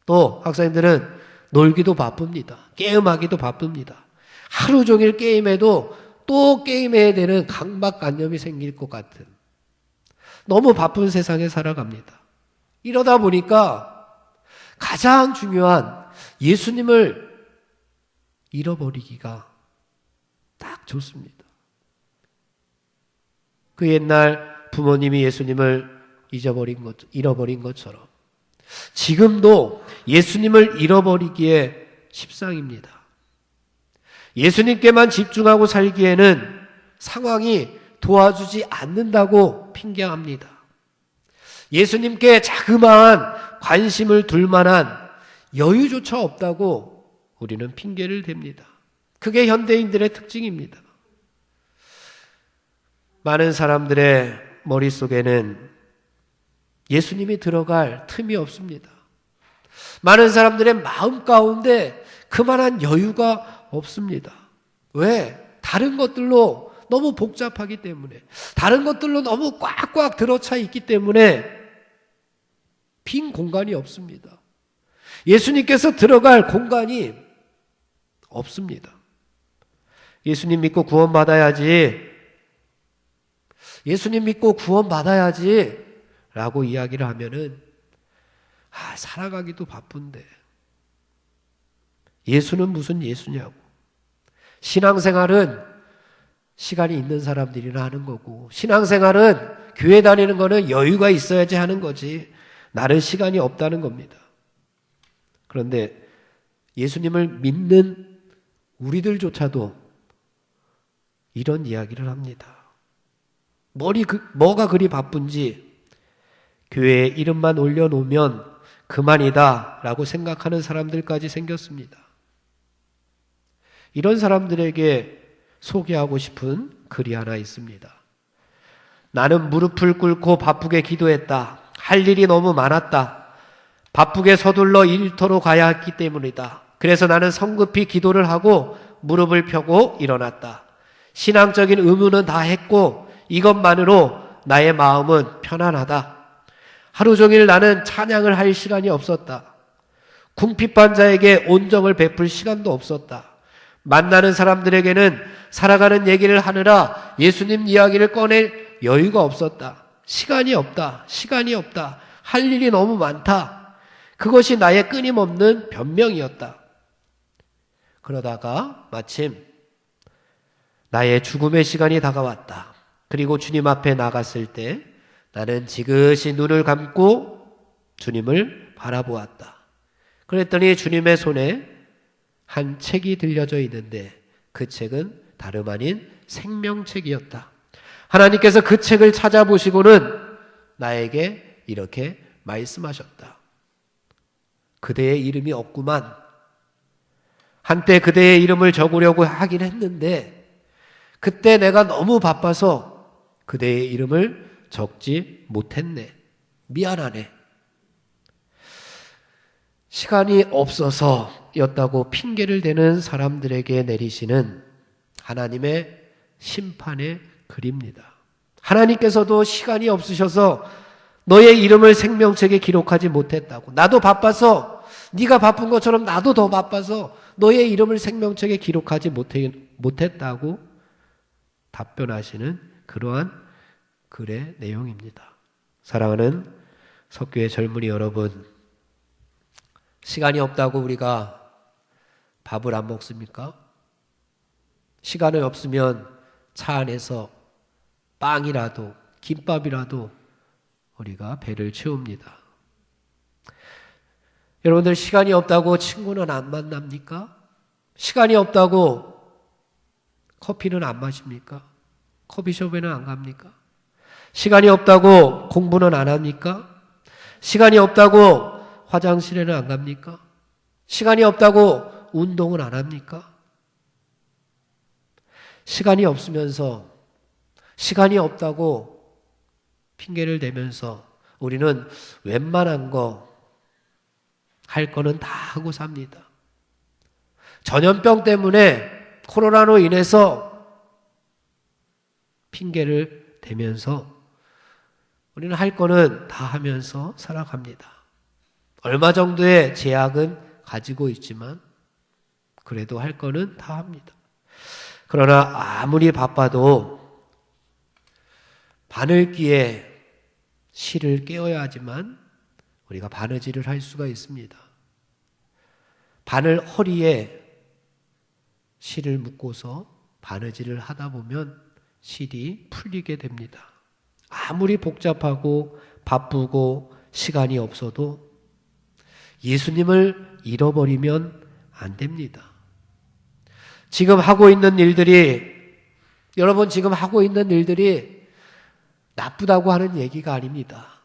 또 학생들은 놀기도 바쁩니다. 게임하기도 바쁩니다. 하루 종일 게임해도 또 게임해야 되는 강박관념이 생길 것 같은 너무 바쁜 세상에 살아갑니다. 이러다 보니까 가장 중요한 예수님을 잃어버리기가 딱 좋습니다. 그 옛날 부모님이 예수님을 잃어버린 것처럼 지금도 예수님을 잃어버리기에 십상입니다. 예수님께만 집중하고 살기에는 상황이 도와주지 않는다고 핑계합니다. 예수님께 자그마한 관심을 둘 만한 여유조차 없다고 우리는 핑계를 댑니다. 그게 현대인들의 특징입니다. 많은 사람들의 머릿속에는 예수님이 들어갈 틈이 없습니다. 많은 사람들의 마음 가운데 그만한 여유가 없습니다. 왜? 다른 것들로 너무 복잡하기 때문에, 다른 것들로 너무 꽉꽉 들어차 있기 때문에 빈 공간이 없습니다. 예수님께서 들어갈 공간이 없습니다. 예수님 믿고 구원받아야지, 예수님 믿고 구원받아야지 라고 이야기를 하면은 살아가기도 바쁜데 예수는 무슨 예수냐고. 신앙생활은 시간이 있는 사람들이나 하는 거고, 신앙생활은 교회 다니는 거는 여유가 있어야지 하는 거지 나는 시간이 없다는 겁니다. 그런데 예수님을 믿는 우리들조차도 이런 이야기를 합니다. 뭐가 그리 바쁜지 교회에 이름만 올려놓으면 그만이다 라고 생각하는 사람들까지 생겼습니다. 이런 사람들에게 소개하고 싶은 글이 하나 있습니다. 나는 무릎을 꿇고 바쁘게 기도했다. 할 일이 너무 많았다. 바쁘게 서둘러 일터로 가야 했기 때문이다. 그래서 나는 성급히 기도를 하고 무릎을 펴고 일어났다. 신앙적인 의무는 다 했고 이것만으로 나의 마음은 편안하다. 하루 종일 나는 찬양을 할 시간이 없었다. 궁핍한 자에게 온정을 베풀 시간도 없었다. 만나는 사람들에게는 살아가는 얘기를 하느라 예수님 이야기를 꺼낼 여유가 없었다. 시간이 없다. 할 일이 너무 많다. 그것이 나의 끊임없는 변명이었다. 그러다가 마침 나의 죽음의 시간이 다가왔다. 그리고 주님 앞에 나갔을 때 나는 지그시 눈을 감고 주님을 바라보았다. 그랬더니 주님의 손에 한 책이 들려져 있는데 그 책은 다름 아닌 생명책이었다. 하나님께서 그 책을 찾아보시고는 나에게 이렇게 말씀하셨다. 그대의 이름이 없구만. 한때 그대의 이름을 적으려고 하긴 했는데 그때 내가 너무 바빠서 그대의 이름을 적지 못했네. 미안하네. 시간이 없어서였다고 핑계를 대는 사람들에게 내리시는 하나님의 심판의 글입니다. 하나님께서도 시간이 없으셔서 너의 이름을 생명책에 기록하지 못했다고. 나도 바빠서, 네가 바쁜 것처럼 나도 더 바빠서 너의 이름을 생명책에 기록하지 못했다고 답변하시는 그러한 글의 내용입니다. 사랑하는 석교의 젊은이 여러분, 시간이 없다고 우리가 밥을 안 먹습니까? 시간이 없으면 차 안에서 빵이라도 김밥이라도 우리가 배를 채웁니다. 여러분들 시간이 없다고 친구는 안 만납니까? 시간이 없다고 커피는 안 마십니까? 커피숍에는 안 갑니까? 시간이 없다고 공부는 안 합니까? 시간이 없다고 화장실에는 안 갑니까? 시간이 없다고 운동은 안 합니까? 시간이 없으면서 시간이 없다고 핑계를 대면서 우리는 웬만한 거 할 거는 다 하고 삽니다. 전염병 때문에 코로나로 인해서 핑계를 대면서 우리는 할 거는 다 하면서 살아갑니다. 얼마 정도의 제약은 가지고 있지만 그래도 할 거는 다 합니다. 그러나 아무리 바빠도 바늘귀에 실을 깨어야 하지만 우리가 바느질을 할 수가 있습니다. 바늘 허리에 실을 묶고서 바느질을 하다 보면 실이 풀리게 됩니다. 아무리 복잡하고 바쁘고 시간이 없어도 예수님을 잃어버리면 안 됩니다. 지금 하고 있는 일들이, 여러분 지금 하고 있는 일들이 나쁘다고 하는 얘기가 아닙니다.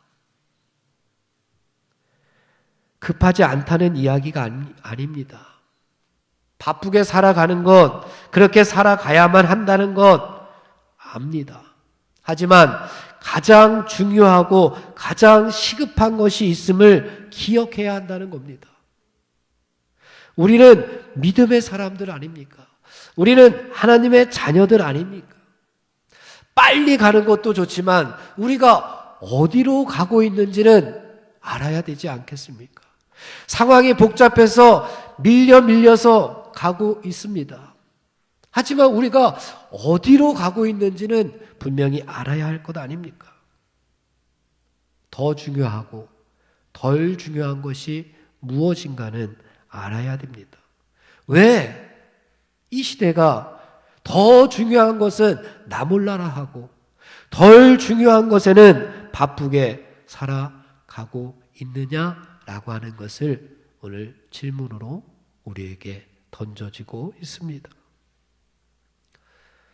급하지 않다는 이야기가 아닙니다. 바쁘게 살아가는 것, 그렇게 살아가야만 한다는 것 압니다. 하지만 가장 중요하고 가장 시급한 것이 있음을 기억해야 한다는 겁니다. 우리는 믿음의 사람들 아닙니까? 우리는 하나님의 자녀들 아닙니까? 빨리 가는 것도 좋지만 우리가 어디로 가고 있는지는 알아야 되지 않겠습니까? 상황이 복잡해서 밀려서 가고 있습니다. 하지만 우리가 어디로 가고 있는지는 분명히 알아야 할 것 아닙니까? 더 중요하고 덜 중요한 것이 무엇인가는 알아야 됩니다. 왜 이 시대가 더 중요한 것은 나 몰라라 하고 덜 중요한 것에는 바쁘게 살아가고 있느냐라고 하는 것을 오늘 질문으로 우리에게 던져지고 있습니다.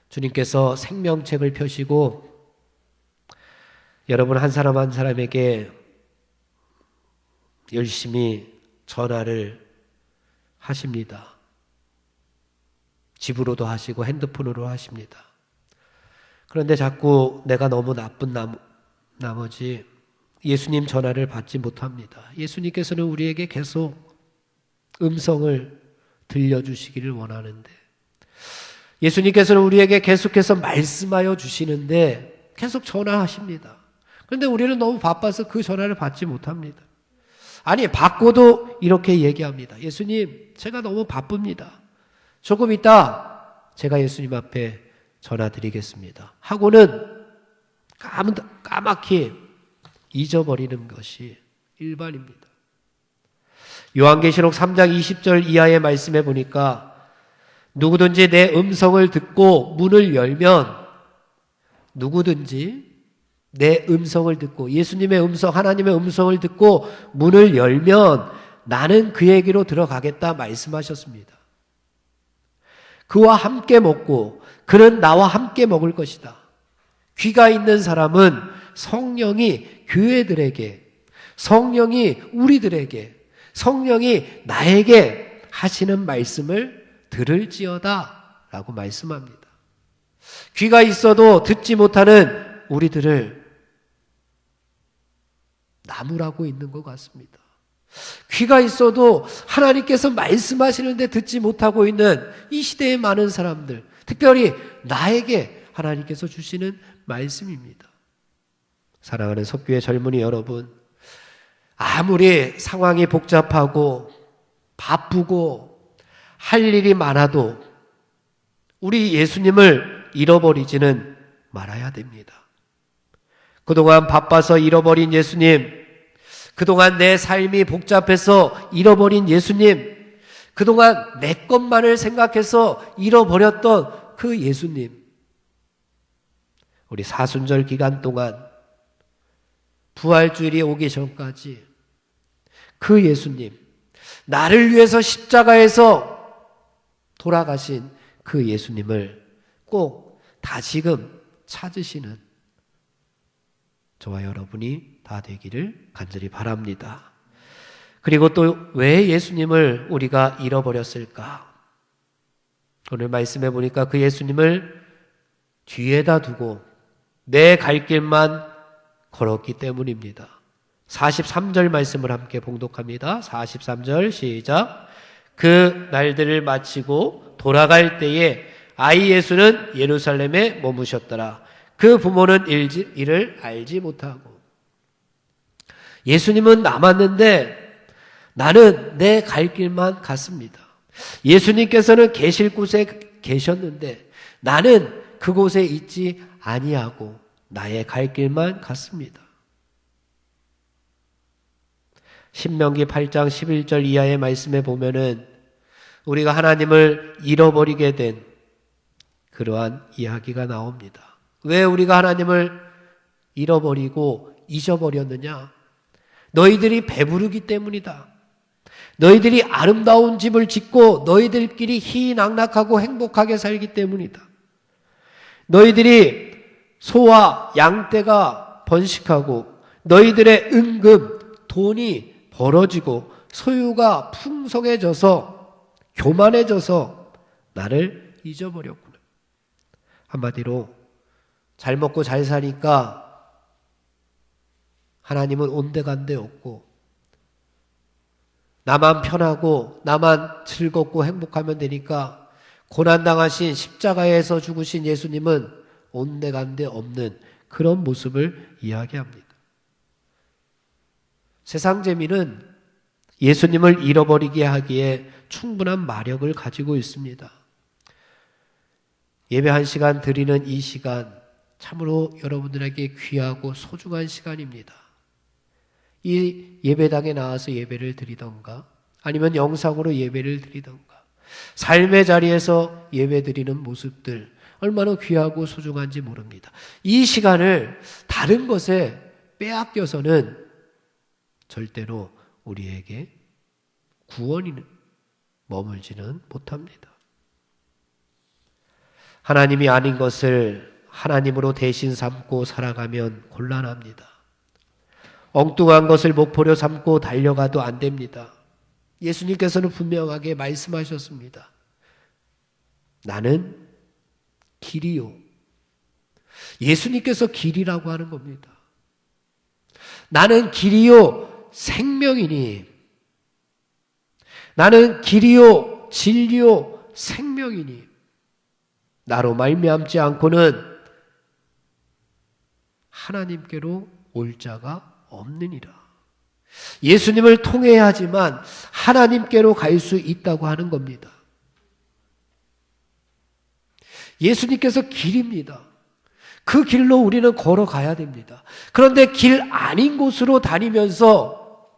주님께서 생명책을 펴시고 여러분 한 사람 한 사람에게 열심히 전화를 하십니다. 집으로도 하시고 핸드폰으로 하십니다. 그런데 자꾸 내가 너무 나쁜 나머지 예수님 전화를 받지 못합니다. 예수님께서는 우리에게 계속 음성을 들려주시기를 원하는데, 예수님께서는 우리에게 계속해서 말씀하여 주시는데 계속 전화하십니다. 그런데 우리는 너무 바빠서 그 전화를 받지 못합니다. 아니, 받고도 이렇게 얘기합니다. 예수님, 제가 너무 바쁩니다. 조금 있다 제가 예수님 앞에 전화 드리겠습니다. 하고는 까맣게 잊어버리는 것이 일반입니다. 요한계시록 3장 20절 이하의 말씀에 보니까 누구든지 내 음성을 듣고 문을 열면, 누구든지 내 음성을 듣고, 예수님의 음성, 하나님의 음성을 듣고 문을 열면 나는 그에게로 들어가겠다 말씀하셨습니다. 그와 함께 먹고 그는 나와 함께 먹을 것이다. 귀가 있는 사람은 성령이 교회들에게, 성령이 우리들에게, 성령이 나에게 하시는 말씀을 들을지어다 라고 말씀합니다. 귀가 있어도 듣지 못하는 우리들을 나무라고 있는 것 같습니다. 귀가 있어도 하나님께서 말씀하시는데 듣지 못하고 있는 이 시대의 많은 사람들, 특별히 나에게 하나님께서 주시는 말씀입니다. 사랑하는 석교의 젊은이 여러분, 아무리 상황이 복잡하고 바쁘고 할 일이 많아도 우리 예수님을 잃어버리지는 말아야 됩니다. 그동안 바빠서 잃어버린 예수님, 그동안 내 삶이 복잡해서 잃어버린 예수님, 그동안 내 것만을 생각해서 잃어버렸던 그 예수님, 우리 사순절 기간 동안 부활주일이 오기 전까지 그 예수님, 나를 위해서 십자가에서 돌아가신 그 예수님을 꼭 다시금 찾으시는 저와 여러분이 다 되기를 간절히 바랍니다. 그리고 또 왜 예수님을 우리가 잃어버렸을까? 오늘 말씀해 보니까 그 예수님을 뒤에다 두고 내 갈 길만 걸었기 때문입니다. 43절 말씀을 함께 봉독합니다. 43절 시작. 그 날들을 마치고 돌아갈 때에 아이 예수는 예루살렘에 머무셨더라. 그 부모는 이를 알지 못하고. 예수님은 남았는데 나는 내 갈 길만 갔습니다. 예수님께서는 계실 곳에 계셨는데 나는 그곳에 있지 아니하고 나의 갈 길만 갔습니다. 신명기 8장 11절 이하의 말씀에 보면은 우리가 하나님을 잃어버리게 된 그러한 이야기가 나옵니다. 왜 우리가 하나님을 잃어버리고 잊어버렸느냐? 너희들이 배부르기 때문이다. 너희들이 아름다운 집을 짓고 너희들끼리 희희낙낙하고 행복하게 살기 때문이다. 너희들이 소와 양떼가 번식하고 너희들의 은금, 돈이 벌어지고 소유가 풍성해져서 교만해져서 나를 잊어버렸구나. 한마디로 잘 먹고 잘 사니까 하나님은 온데간데 없고 나만 편하고 나만 즐겁고 행복하면 되니까 고난당하신 십자가에서 죽으신 예수님은 온데간데 없는 그런 모습을 이야기합니다. 세상 재미는 예수님을 잃어버리게 하기에 충분한 마력을 가지고 있습니다. 예배 1시간 드리는 이 시간 참으로 여러분들에게 귀하고 소중한 시간입니다. 이 예배당에 나와서 예배를 드리던가 아니면 영상으로 예배를 드리던가 삶의 자리에서 예배 드리는 모습들 얼마나 귀하고 소중한지 모릅니다. 이 시간을 다른 것에 빼앗겨서는 절대로 우리에게 구원이 머물지는 못합니다. 하나님이 아닌 것을 하나님으로 대신 삼고 살아가면 곤란합니다. 엉뚱한 것을 목표로 삼고 달려가도 안 됩니다. 예수님께서는 분명하게 말씀하셨습니다. 나는 길이요. 예수님께서 길이라고 하는 겁니다. 나는 길이요 생명이니 나는 길이요 진리요 생명이니 나로 말미암지 않고는 하나님께로 올 자가 없느니라. 예수님을 통해야지만 하나님께로 갈 수 있다고 하는 겁니다. 예수님께서 길입니다. 그 길로 우리는 걸어가야 됩니다. 그런데 길 아닌 곳으로 다니면서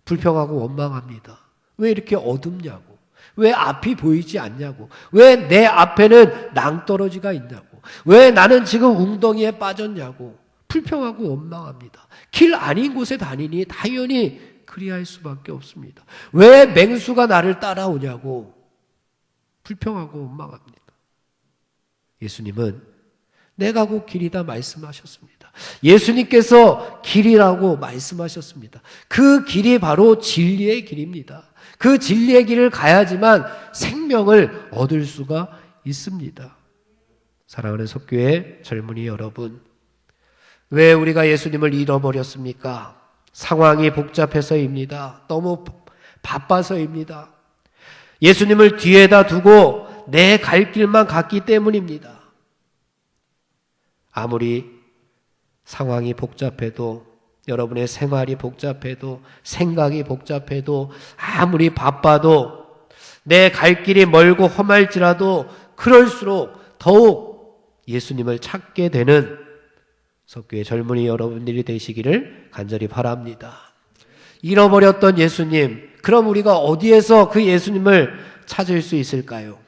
불평하고 원망합니다. 왜 이렇게 어둡냐고. 왜 앞이 보이지 않냐고. 왜 내 앞에는 낭떠러지가 있냐고. 왜 나는 지금 웅덩이에 빠졌냐고. 불평하고 원망합니다. 길 아닌 곳에 다니니 당연히 그리할 수밖에 없습니다. 왜 맹수가 나를 따라오냐고. 불평하고 원망합니다. 예수님은 내가 곧 길이다 말씀하셨습니다. 예수님께서 길이라고 말씀하셨습니다. 그 길이 바로 진리의 길입니다. 그 진리의 길을 가야지만 생명을 얻을 수가 있습니다. 사랑하는 속교회 젊은이 여러분, 왜 우리가 예수님을 잃어버렸습니까? 상황이 복잡해서입니다. 너무 바빠서입니다. 예수님을 뒤에다 두고 내 갈 길만 갔기 때문입니다. 아무리 상황이 복잡해도 여러분의 생활이 복잡해도 생각이 복잡해도 아무리 바빠도 내 갈 길이 멀고 험할지라도 그럴수록 더욱 예수님을 찾게 되는 속교의 젊은이 여러분들이 되시기를 간절히 바랍니다. 잃어버렸던 예수님, 그럼 우리가 어디에서 그 예수님을 찾을 수 있을까요?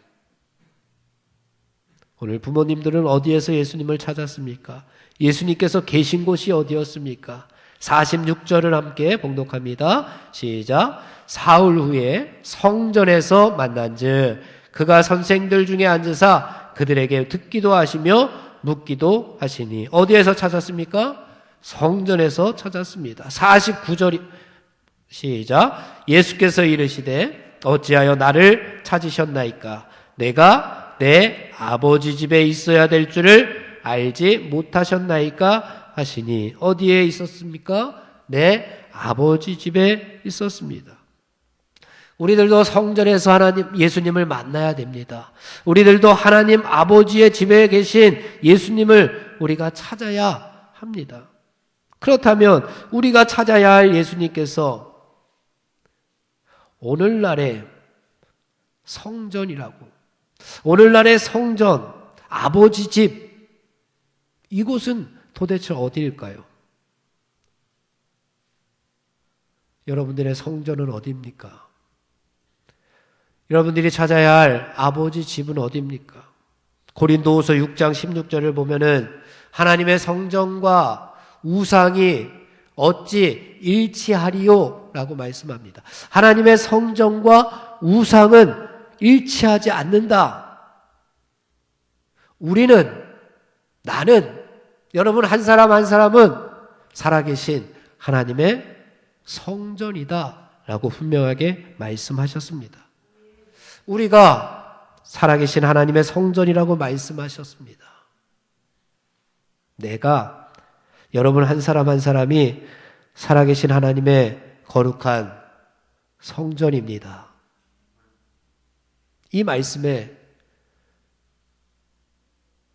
오늘 부모님들은 어디에서 예수님을 찾았습니까? 예수님께서 계신 곳이 어디였습니까? 46절을 함께 봉독합니다. 시작. 사흘 후에 성전에서 만난즉 그가 선생들 중에 앉으사 그들에게 듣기도 하시며 묻기도 하시니. 어디에서 찾았습니까? 성전에서 찾았습니다. 49절 시작. 예수께서 이르시되 어찌하여 나를 찾으셨나이까? 내가 내 아버지 집에 있어야 될 줄을 알지 못하셨나이까? 하시니. 어디에 있었습니까? 내 아버지 집에 있었습니다. 우리들도 성전에서 하나님 예수님을 만나야 됩니다. 우리들도 하나님 아버지의 집에 계신 예수님을 우리가 찾아야 합니다. 그렇다면 우리가 찾아야 할 예수님께서 오늘날의 성전이라고, 오늘날의 성전, 아버지 집, 이곳은 도대체 어디일까요? 여러분들의 성전은 어디입니까? 여러분들이 찾아야 할 아버지 집은 어디입니까? 고린도후서 6장 16절을 보면은 하나님의 성전과 우상이 어찌 일치하리요? 라고 말씀합니다. 하나님의 성전과 우상은 일치하지 않는다. 우리는, 나는, 여러분 한 사람 한 사람은 살아계신 하나님의 성전이다 라고 분명하게 말씀하셨습니다. 우리가 살아계신 하나님의 성전이라고 말씀하셨습니다. 내가, 여러분 한 사람 한 사람이 살아계신 하나님의 거룩한 성전입니다. 이 말씀에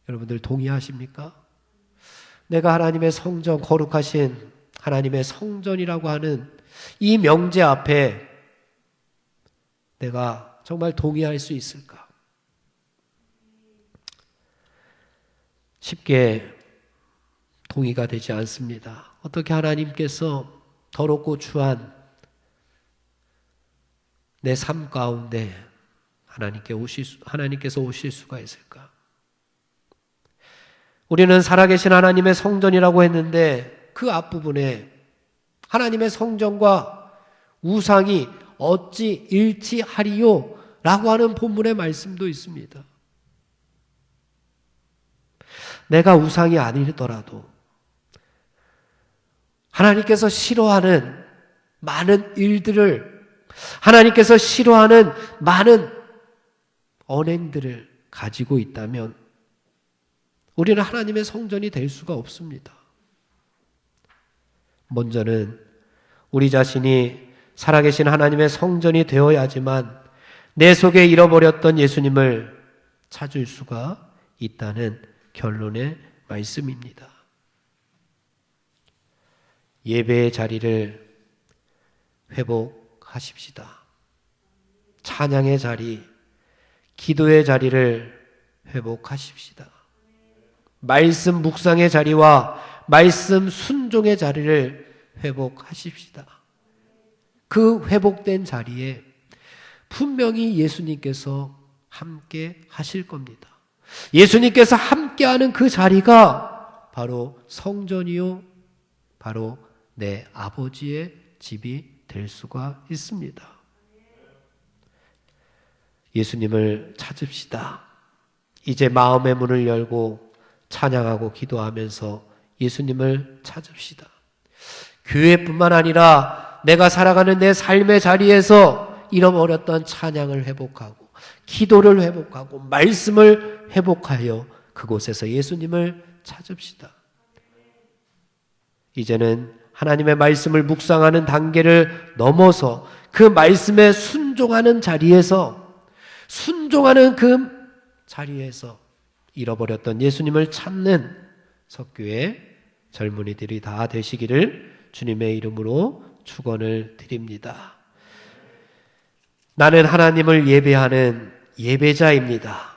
여러분들 동의하십니까? 내가 하나님의 성전, 거룩하신 하나님의 성전이라고 하는 이 명제 앞에 내가 정말 동의할 수 있을까? 쉽게 동의가 되지 않습니다. 어떻게 하나님께서 더럽고 추한 내 삶 가운데 하나님께서 오실 수가 있을까? 우리는 살아계신 하나님의 성전이라고 했는데 그 앞부분에 하나님의 성전과 우상이 어찌 일치하리요? 라고 하는 본문의 말씀도 있습니다. 내가 우상이 아니더라도 하나님께서 싫어하는 많은 일들을, 하나님께서 싫어하는 많은 언행들을 가지고 있다면 우리는 하나님의 성전이 될 수가 없습니다. 먼저는 우리 자신이 살아계신 하나님의 성전이 되어야지만 내 속에 잃어버렸던 예수님을 찾을 수가 있다는 결론의 말씀입니다. 예배의 자리를 회복하십시다. 찬양의 자리, 기도의 자리를 회복하십시다. 말씀 묵상의 자리와 말씀 순종의 자리를 회복하십시다. 그 회복된 자리에 분명히 예수님께서 함께 하실 겁니다. 예수님께서 함께하는 그 자리가 바로 성전이요, 바로 내 아버지의 집이 될 수가 있습니다. 예수님을 찾읍시다. 이제 마음의 문을 열고 찬양하고 기도하면서 예수님을 찾읍시다. 교회뿐만 아니라 내가 살아가는 내 삶의 자리에서 잃어버렸던 찬양을 회복하고 기도를 회복하고 말씀을 회복하여 그곳에서 예수님을 찾읍시다. 이제는 하나님의 말씀을 묵상하는 단계를 넘어서 그 말씀에 순종하는 자리에서, 순종하는 그 자리에서 잃어버렸던 예수님을 찾는 석교의 젊은이들이 다 되시기를 주님의 이름으로 축원을 드립니다. 나는 하나님을 예배하는 예배자입니다.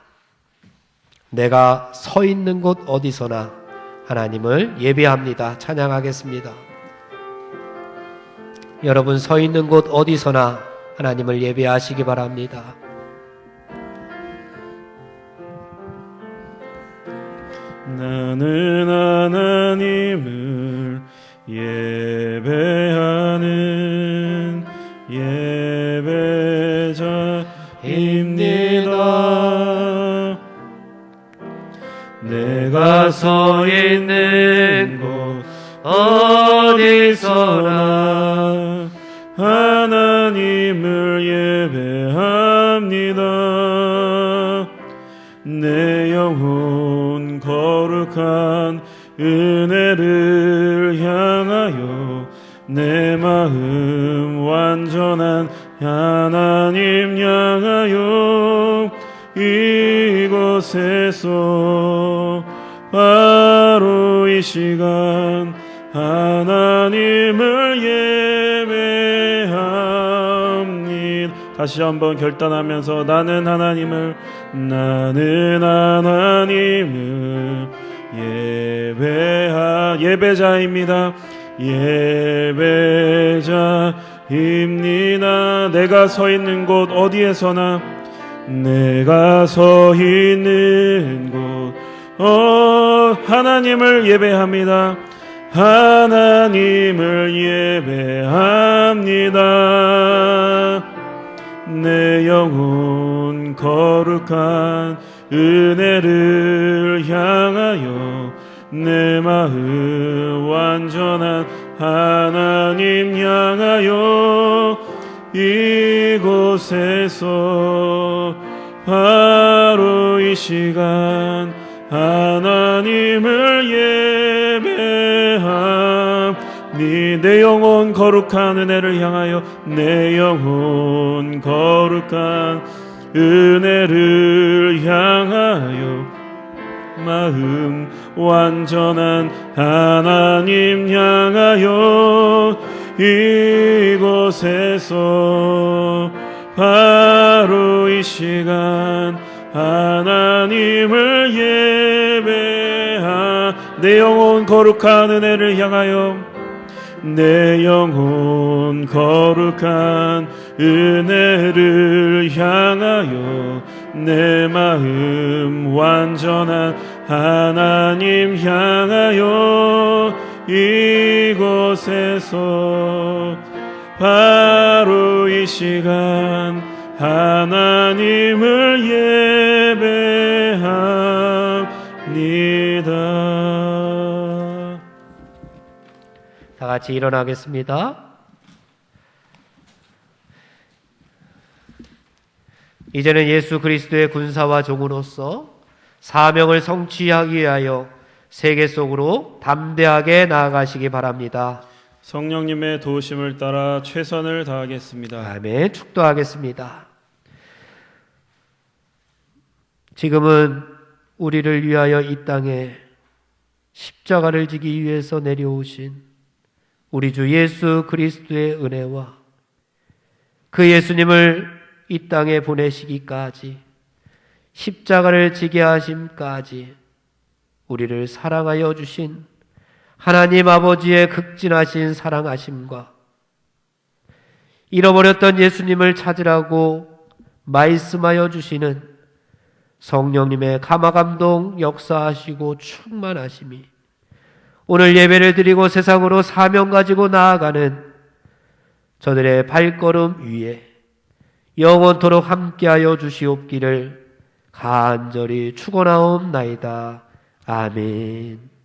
내가 서 있는 곳 어디서나 하나님을 예배합니다. 찬양하겠습니다. 여러분 서 있는 곳 어디서나 하나님을 예배하시기 바랍니다. 나는 하나님을 예배하는 예배자입니다. 내가 있는 곳 어디서나 하나님을 예배합니다. 내 영혼 거룩한 은혜를 향하여 내 마음 완전한 하나님 향하여 이곳에서 바로 이 시간 하나님을 예배합니다. 다시 한번 결단하면서 나는 하나님을 예배자입니다. 예배자입니다. 내가 서 있는 곳 어디에서나 내가 서 있는 곳 하나님을 예배합니다. 하나님을 예배합니다. 내 영혼 거룩한 은혜를 향하여 내 마음 완전한 하나님 향하여 이곳에서 바로 이 시간 하나님을 예배함니 내 영혼 거룩한 은혜를 향하여 내 영혼 거룩한 은혜를 향하여 마음 완전한 하나님 향하여 이곳에서 바로 이 시간 하나님을 예배하 내 영혼 거룩한 은혜를 향하여 내 영혼 거룩한 은혜를 향하여 내 마음 완전한 하나님 향하여 이곳에서 바로 이 시간 하나님을 예배합니다. 다 같이 일어나겠습니다. 이제는 예수 그리스도의 군사와 종으로서 사명을 성취하기 위하여 세계 속으로 담대하게 나아가시기 바랍니다. 성령님의 도우심을 따라 최선을 다하겠습니다. 아멘. 축도하겠습니다. 지금은 우리를 위하여 이 땅에 십자가를 지기 위해서 내려오신 우리 주 예수 그리스도의 은혜와 그 예수님을 이 땅에 보내시기까지 십자가를 지게 하심까지 우리를 사랑하여 주신 하나님 아버지의 극진하신 사랑하심과 잃어버렸던 예수님을 찾으라고 말씀하여 주시는 성령님의 감화감동 역사하시고 충만하심이 오늘 예배를 드리고 세상으로 사명 가지고 나아가는 저들의 발걸음 위에 영원토록 함께하여 주시옵기를 간절히 축원하옵나이다. 아멘.